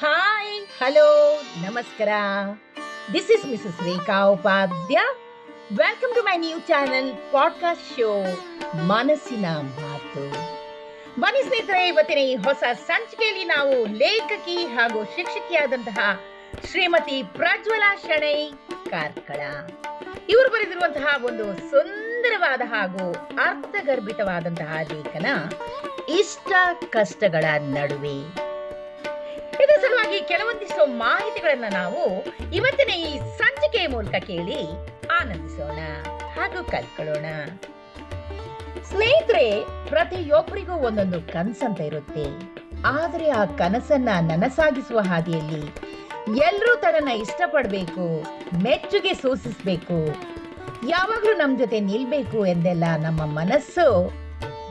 Hi hello ನಮಸ್ಕಾರ. This is Mrs Rekha Upadhya. Welcome to my new channel podcast show ಮನಸ್ಸಿನ ಮಾತು. ಬನ್ನಿ ಸ್ನೇಹಿತರೆ, ಇವತ್ತಿನ ಈ ಹೊಸ ಸಂಚಿಕೆಯಲ್ಲಿ ನಾವು ಲೇಖಕಿ ಹಾಗೂ ಶಿಕ್ಷಕಿಯಾದಂತಹ ಶ್ರೀಮತಿ ಪ್ರಜ್ವಲಾ ಶೆಣೈ ಕಾರ್ಕಳ ಇವರು ಬರೆದಿರುವಂತಹ ಒಂದು ಸುಂದರವಾದ ಹಾಗೂ ಅರ್ಥಗರ್ಭಿತವಾದಂತಹ ಲೇಖನ ಇಷ್ಟ ಕಷ್ಟಗಳ ನಡುವೆ. ಇದರ ಸಲುವಾಗಿ ಕೆಲವೊಂದಿಷ್ಟು ಮಾಹಿತಿಗಳನ್ನ ನಾವು ಇವತ್ತಿನ ಈ ಸಂಚಿಕೆಯ ಮೂಲಕ ಕೇಳಿ ಆನಂದಿಸೋಣ ಹಾಗೂ ಕಲ್ತ್ಕೊಳ್ಳೋಣ. ಸ್ನೇಹಿತರೆ, ಪ್ರತಿಯೊಬ್ಬರಿಗೂ ಒಂದೊಂದು ಕನಸಂತ ಇರುತ್ತೆ. ಆದರೆ ಆ ಕನಸನ್ನ ನನಸಾಗಿಸುವ ಹಾದಿಯಲ್ಲಿ ಎಲ್ಲರೂ ತನ್ನನ್ನ ಇಷ್ಟಪಡಬೇಕು, ಮೆಚ್ಚುಗೆ ಸೂಚಿಸಬೇಕು, ಯಾವಾಗ್ಲೂ ನಮ್ಮ ಜೊತೆ ನಿಲ್ಬೇಕು ಎಂದೆಲ್ಲ ನಮ್ಮ ಮನಸ್ಸು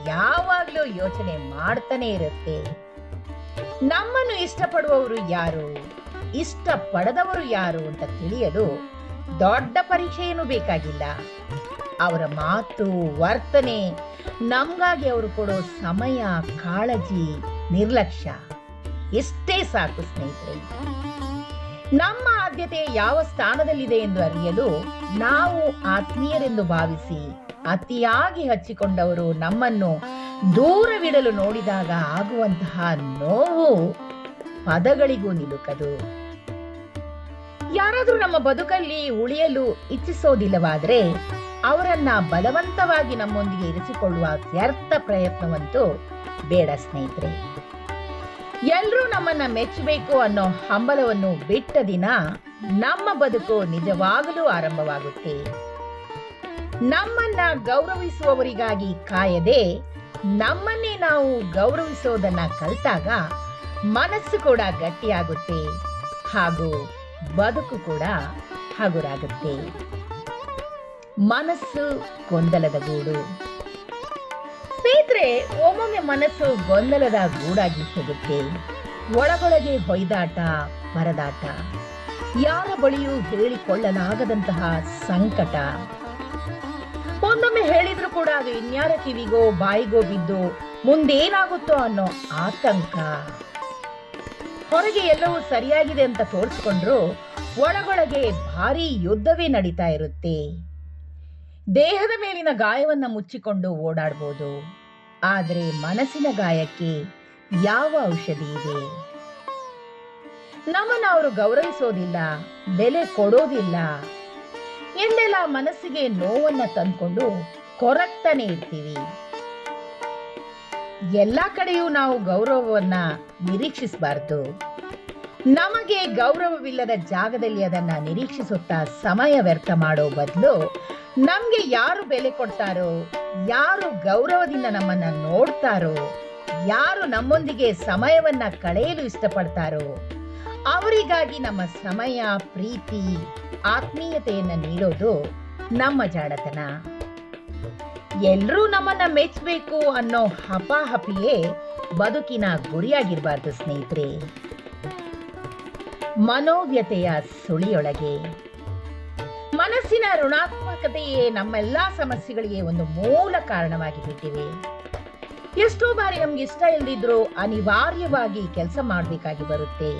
ಯಾವಾಗ್ಲೂ ಯೋಚನೆ ಮಾಡ್ತಾನೆ ಇರುತ್ತೆ. ನಮ್ಮನ್ನು ಇಷ್ಟಪಡುವವರು ಯಾರು, ಇಷ್ಟಪಡದವರು ಯಾರು ಅಂತ ತಿಳಿಯಲು ದೊಡ್ಡ ಪರೀಕ್ಷೆ ಏನೂ ಬೇಕಾಗಿಲ್ಲ. ಅವರ ಮಾತು, ವರ್ತನೆ, ನಮ್ಗಾಗಿ ಅವರು ಕೊಡೋ ಸಮಯ, ಕಾಳಜಿ, ನಿರ್ಲಕ್ಷ್ಯ ಎಷ್ಟೇ ಸಾಕು ಸ್ನೇಹಿತರೆ. ನಮ್ಮ ಆದ್ಯತೆ ಯಾವ ಸ್ಥಾನದಲ್ಲಿದೆ ಎಂದು ಅರಿಯಲು ನಾವು ಆತ್ಮೀಯರೆಂದು ಭಾವಿಸಿ ಅತಿಯಾಗಿ ಹಚ್ಚಿಕೊಂಡವರು ನಮ್ಮನ್ನು ದೂರವಿಡಲು ನೋಡಿದಾಗ ಆಗುವಂತಹ ನೋವು ಪದಗಳಿಗೂ ನಿಲುಕದು. ಯಾರಾದ್ರೂ ನಮ್ಮ ಬದುಕಲ್ಲಿ ಉಳಿಯಲು ಇಚ್ಛಿಸೋದಿಲ್ಲವಾದ್ರೆ ಅವರನ್ನ ಬಲವಂತವಾಗಿ ನಮ್ಮೊಂದಿಗೆ ಇರಿಸಿಕೊಳ್ಳುವ ವ್ಯರ್ಥ ಪ್ರಯತ್ನವಂತೂ ಬೇಡ ಸ್ನೇಹಿತರೆ. ಎಲ್ರೂ ನಮ್ಮನ್ನ ಮೆಚ್ಚಬೇಕು ಅನ್ನೋ ಹಂಬಲವನ್ನು ಬಿಟ್ಟ ದಿನ ನಮ್ಮ ಬದುಕು ನಿಜವಾಗಲೂ ಆರಂಭವಾಗುತ್ತೆ. ನಮ್ಮನ್ನ ಗೌರವಿಸುವವರಿಗಾಗಿ ಕಾಯದೆ ನಮ್ಮನ್ನೇ ನಾವು ಗೌರವಿಸೋದನ್ನ ಕಲಿತಾಗ ಮನಸ್ಸು ಕೂಡ ಗಟ್ಟಿಯಾಗುತ್ತೆ ಹಾಗೂ ಬದುಕು ಕೂಡ ಹಗುರಾಗುತ್ತೆ. ಮನಸ್ಸು ಗೊಂದಲದ ಗೂಡು. ಸ್ನೇಹಿತರೆ, ಒಮ್ಮೊಮ್ಮೆ ಮನಸ್ಸು ಗೊಂದಲದ ಗೂಡಾಗಿ ಹೋಗುತ್ತೆ. ಒಳಗೊಳಗೆ ಹೊಯ್ದಾಟ, ಪರದಾಟ, ಯಾರ ಬಳಿಯೂ ಹೇಳಿಕೊಳ್ಳಲಾಗದಂತಹ ಸಂಕಟ. ಒಂದೊಮ್ಮೆ ಹೇಳಿದ್ರು ಕೂಡ ಅದು ಇನ್ಯಾರ ಕಿವಿಗೋ ಬಾಯಿಗೋ ಬಿದ್ದು ಮುಂದೇನಾಗುತ್ತೋ ಅನ್ನೋ ಆತಂಕ. ಹೊರಗೆ ಎಲ್ಲವೂ ಸರಿಯಾಗಿದೆ ಅಂತ ತೋರಿಸ್ಕೊಂಡ್ರು ಒಳಗೊಳಗೆ ಭಾರಿ ಯುದ್ಧವೇ ನಡೀತಾ ಇರುತ್ತೆ. ದೇಹದ ಮೇಲಿನ ಗಾಯವನ್ನ ಮುಚ್ಚಿಕೊಂಡು ಓಡಾಡ್ಬೋದು, ಆದ್ರೆ ಮನಸ್ಸಿನ ಗಾಯಕ್ಕೆ ಯಾವ ಔಷಧಿ ಇದೆ? ನಮ್ಮನ್ನ ಅವರು ಗೌರವಿಸೋದಿಲ್ಲ, ಬೆಲೆ ಕೊಡೋದಿಲ್ಲ ಎಂದೆಲ್ಲ ಮನಸ್ಸಿಗೆ ನೋವನ್ನ ತಂದ್ಕೊಂಡು ಕೊರಗ್ತಾನೆ ಇರ್ತೀವಿ. ಎಲ್ಲಾ ಕಡೆಯೂ ನಾವು ಗೌರವವನ್ನ ನಿರೀಕ್ಷಿಸಬಾರ್ದು. ನಮಗೆ ಗೌರವವಿಲ್ಲದ ಜಾಗದಲ್ಲಿ ಅದನ್ನ ನಿರೀಕ್ಷಿಸುತ್ತಾ ಸಮಯ ವ್ಯರ್ಥ ಮಾಡೋ ಬದಲು ನಮ್ಗೆ ಯಾರು ಬೆಲೆ ಕೊಡ್ತಾರೋ, ಯಾರು ಗೌರವದಿಂದ ನಮ್ಮನ್ನ ನೋಡ್ತಾರೋ, ಯಾರು ನಮ್ಮೊಂದಿಗೆ ಸಮಯವನ್ನ ಕಳೆಯಲು ಇಷ್ಟಪಡ್ತಾರೋ ಅವರಿಗಾಗಿ ನಮ್ಮ ಸಮಯ, ಪ್ರೀತಿ, ಆತ್ಮೀಯತೆಯನ್ನ ನೀಡೋದು ನಮ್ಮ ಜಾಣತನ. ಎಲ್ರೂ ನಮ್ಮನ್ನ ಮೆಚ್ಚಬೇಕು ಅನ್ನೋ ಹಪಾಹಪಿಯೇ ಬದುಕಿನ ಗುರಿಯಾಗಿರ್ಬಾರ್ದು ಸ್ನೇಹಿತರೆ. ಮನೋವ್ಯತೆಯ ಸುಳಿಯೊಳಗೆ ಮನಸ್ಸಿನ ಋಣಾತ್ಮಕತೆಯೇ ನಮ್ಮೆಲ್ಲಾ ಸಮಸ್ಯೆಗಳಿಗೆ ಒಂದು ಮೂಲ ಕಾರಣವಾಗಿ ಬಿಟ್ಟಿವೆ. ಎಷ್ಟೋ ಬಾರಿ ನಮ್ಗೆ ಇಷ್ಟ ಇಲ್ಲದಿದ್ರು ಅನಿವಾರ್ಯವಾಗಿ ಕೆಲಸ ಮಾಡಬೇಕಾಗಿ ಬರುತ್ತೆ.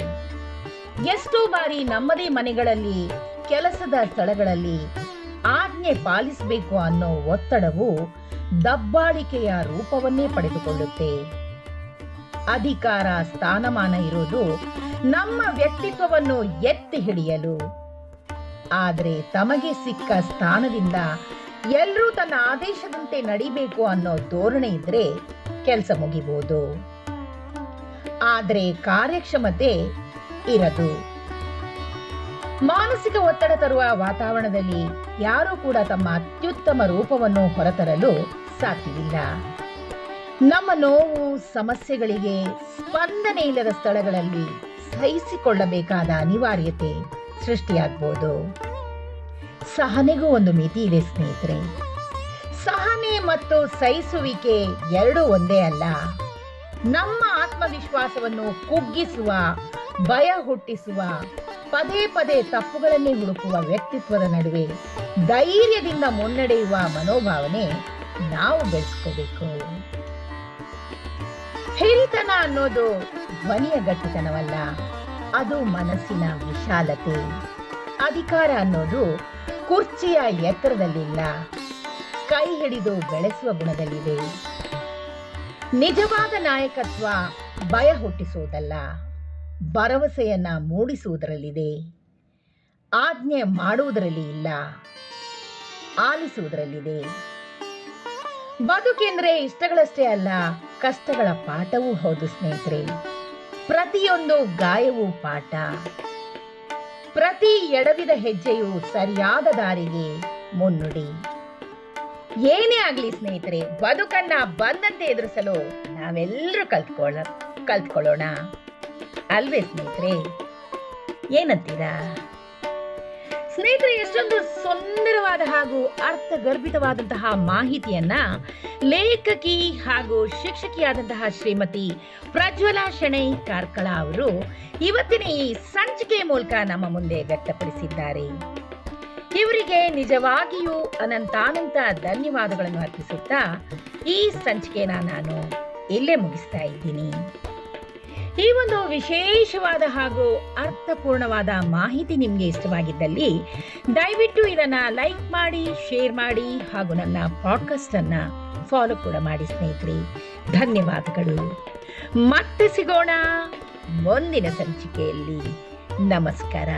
ಎಷ್ಟೋ ಬಾರಿ ನಮ್ಮದೇ ಮನೆಗಳಲ್ಲಿ, ಕೆಲಸದ ಸ್ಥಳಗಳಲ್ಲಿ ಆಜ್ಞೆ ಪಾಲಿಸಬೇಕು ಅನ್ನೋ ಒತ್ತಡವು ದಬ್ಬಾಳಿಕೆಯ ರೂಪವನ್ನೇ ಪಡೆದುಕೊಳ್ಳುತ್ತೆ. ಅಧಿಕಾರ, ಸ್ಥಾನಮಾನ ಇರೋದು ನಮ್ಮ ವ್ಯಕ್ತಿತ್ವವನ್ನು ಎತ್ತಿ ಹಿಡಿಯಲು. ಆದ್ರೆ ತಮಗೆ ಸಿಕ್ಕ ಸ್ಥಾನದಿಂದ ಎಲ್ಲರೂ ತನ್ನ ಆದೇಶದಂತೆ ನಡಿಬೇಕು ಅನ್ನೋ ಧೋರಣೆ ಇದ್ರೆ ಕೆಲಸ ಮುಗಿಬಹುದು, ಆದ್ರೆ ಕಾರ್ಯಕ್ಷಮತೆ ಇರದು. ಮಾನಸಿಕ ಒತ್ತಡ ತರುವ ವಾತಾವರಣದಲ್ಲಿ ಯಾರೂ ಕೂಡ ತಮ್ಮ ಅತ್ಯುತ್ತಮ ರೂಪವನ್ನು ಹೊರತರಲು ಸಾಧ್ಯವಿಲ್ಲ. ನಮ್ಮ ನೋವು, ಸಮಸ್ಯೆಗಳಿಗೆ ಸ್ಪಂದನೆ ಇಲ್ಲದ ಸ್ಥಳಗಳಲ್ಲಿ ಸಹಿಸಿಕೊಳ್ಳಬೇಕಾದ ಅನಿವಾರ್ಯತೆ ಸೃಷ್ಟಿಯಾಗಬಹುದು. ಸಹನೆಗೂ ಒಂದು ಮಿತಿ ಇದೆ ಸ್ನೇಹಿತರೆ. ಸಹನೆ ಮತ್ತು ಸಹಿಸುವಿಕೆ ಎರಡೂ ಒಂದೇ ಅಲ್ಲ. ನಮ್ಮ ಆತ್ಮವಿಶ್ವಾಸವನ್ನು ಕುಗ್ಗಿಸುವ, ಭಯ ಹುಟ್ಟಿಸುವ, ಪದೇ ಪದೇ ತಪ್ಪುಗಳನ್ನೇ ಹುಡುಕುವ ವ್ಯಕ್ತಿತ್ವದ ನಡುವೆ ಧೈರ್ಯದಿಂದ ಮುನ್ನಡೆಯುವ ಮನೋಭಾವನೆ ನಾವು ಬೆಳೆಸ್ಕೋಬೇಕು. ಹಿರಿತನ ಅನ್ನೋದು ಧ್ವನಿಯ ಗಟ್ಟಿತನವಲ್ಲ, ಅದು ಮನಸ್ಸಿನ ವಿಶಾಲತೆ. ಅಧಿಕಾರ ಅನ್ನೋದು ಕುರ್ಚಿಯ ಎತ್ತರದಲ್ಲಿಲ್ಲ, ಕೈ ಹಿಡಿದು ಬೆಳೆಸುವ ಗುಣದಲ್ಲಿದೆ. ನಿಜವಾದ ನಾಯಕತ್ವ ಭಯ ಹುಟ್ಟಿಸುವುದಲ್ಲ, ಭರವಸೆಯನ್ನ ಮೂಡಿಸುವುದರಲ್ಲಿದೆ. ಆಜ್ಞೆ ಮಾಡುವುದರಲ್ಲಿ ಇಲ್ಲ, ಆಲಿಸುವುದರಲ್ಲಿದೆ. ಬದುಕೆಂದ್ರೆ ಇಷ್ಟಗಳಷ್ಟೇ ಅಲ್ಲ, ಕಷ್ಟಗಳ ಪಾಠವೂ ಹೌದು ಸ್ನೇಹಿತರೆ. ಪ್ರತಿಯೊಂದು ಗಾಯವೂ ಪಾಠ, ಪ್ರತಿ ಎಡವಿದ ಹೆಜ್ಜೆಯು ಸರಿಯಾದ ದಾರಿಗೆ ಮುನ್ನುಡಿ. ಏನೇ ಆಗ್ಲಿ ಸ್ನೇಹಿತರೆ, ಬದುಕನ್ನ ಬಂದಂತೆ ಎದುರಿಸಲು ನಾವೆಲ್ಲರೂ ಕಲ್ತ್ಕೊಳ್ಳೋಣ ಅಲ್ವೇ ಸ್ನೇಹಿತರೆ? ಏನಂತೀರಾ ಸ್ನೇಹಿತರೆ? ಎಷ್ಟೊಂದು ಸುಂದರವಾದ ಹಾಗೂ ಅರ್ಥಗರ್ಭಿತವಾದಂತಹ ಮಾಹಿತಿಯನ್ನ ಲೇಖಕಿ ಹಾಗೂ ಶಿಕ್ಷಕಿಯಾದಂತಹ ಶ್ರೀಮತಿ ಪ್ರಜ್ವಲಾ ಶೆಣೈ ಕಾರ್ಕಳ ಅವರು ಇವತ್ತಿನ ಈ ಸಂಚಿಕೆ ಮೂಲಕ ನಮ್ಮ ಮುಂದೆ ವ್ಯಕ್ತಪಡಿಸಿದ್ದಾರೆ. ಇವರಿಗೆ ನಿಜವಾಗಿಯೂ ಅನಂತಾನಂತ ಧನ್ಯವಾದಗಳನ್ನು ಅರ್ಪಿಸುತ್ತಾ ಈ ಸಂಚಿಕೆನ ನಾನು ಇಲ್ಲೇ ಮುಗಿಸ್ತಾ ಇದ್ದೀನಿ. ಈ ಒಂದು ವಿಶೇಷವಾದ ಹಾಗೂ ಅರ್ಥಪೂರ್ಣವಾದ ಮಾಹಿತಿ ನಿಮಗೆ ಇಷ್ಟವಾಗಿದ್ದಲ್ಲಿ ದಯವಿಟ್ಟು ಇದನ್ನ ಲೈಕ್ ಮಾಡಿ, ಶೇರ್ ಮಾಡಿ ಹಾಗೂ ನನ್ನ ಪಾಡ್ಕಾಸ್ಟ್ ಅನ್ನ ಫಾಲೋ ಕೂಡ ಮಾಡಿ ಸ್ನೇಹಿತರೆ. ಧನ್ಯವಾದಗಳು. ಮತ್ತೆ ಸಿಗೋಣ ಮುಂದಿನ ಸಂಚಿಕೆಯಲ್ಲಿ. ನಮಸ್ಕಾರ.